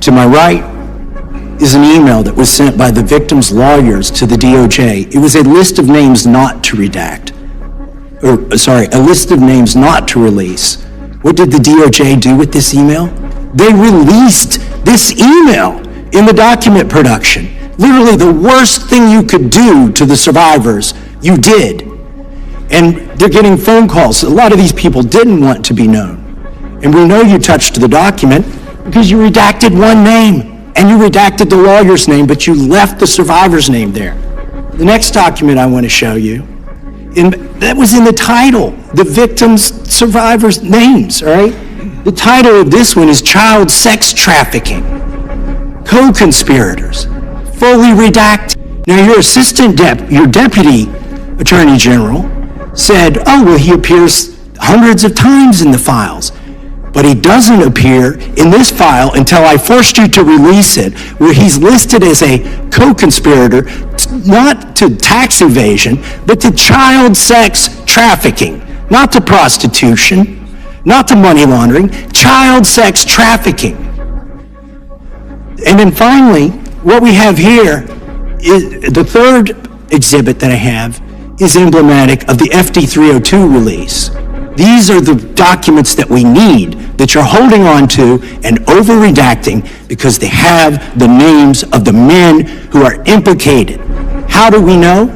To my right is an email that was sent by the victim's lawyers to the DOJ. It was a list of names not to redact, a list of names not to release. What did the DOJ do with this email? They released this email in the document production. Literally the worst thing you could do to the survivors, you did. And they're getting phone calls. A lot of these people didn't want to be known. And we know you touched the document because you redacted one name and you redacted the lawyer's name, but you left the survivor's name there. The next document I want to show you, that was in the title, the victim's survivors' names, all right? The title of this one is Child Sex Trafficking, Co-Conspirators, fully redacted. Now your deputy attorney general said, oh, well, he appears hundreds of times in the files, but he doesn't appear in this file until I forced you to release it, where he's listed as a co-conspirator, not to tax evasion, but to child sex trafficking, not to prostitution, not to money laundering, child sex trafficking. And then finally, what we have here is the third exhibit that I have is emblematic of the FD 302 release. These are the documents that we need that you're holding on to and over-redacting because they have the names of the men who are implicated. How do we know?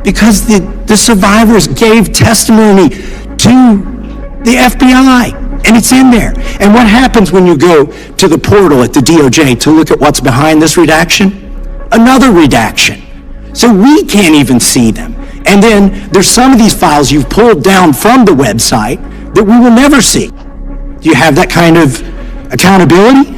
Because the survivors gave testimony to the FBI, and it's in there. And what happens when you go to the portal at the DOJ to look at what's behind this redaction? Another redaction. So we can't even see them. And then there's some of these files you've pulled down from the website that we will never see. Do you have that kind of accountability?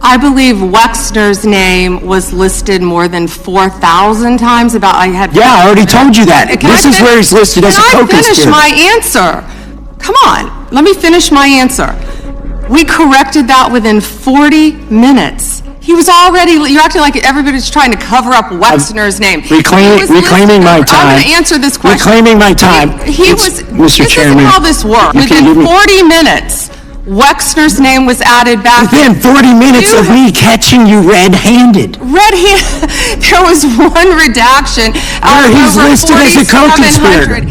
I believe Wexner's name was listed more than 4,000 times. Yeah, I already told you that. This is where he's listed as a co-conspirator. Can I finish my answer? Come on, let me finish my answer. We corrected that within 40 minutes. He was already, you're acting like everybody's trying to cover up Wexner's name. Reclaiming my time. I'm going to answer this question. Reclaiming my time. Mr. Chairman. This is how this works. Within 40 minutes, Wexner's name was added back. Within 40 minutes of me catching you red-handed. There was one redaction out of he's over listed as a co-conspirator.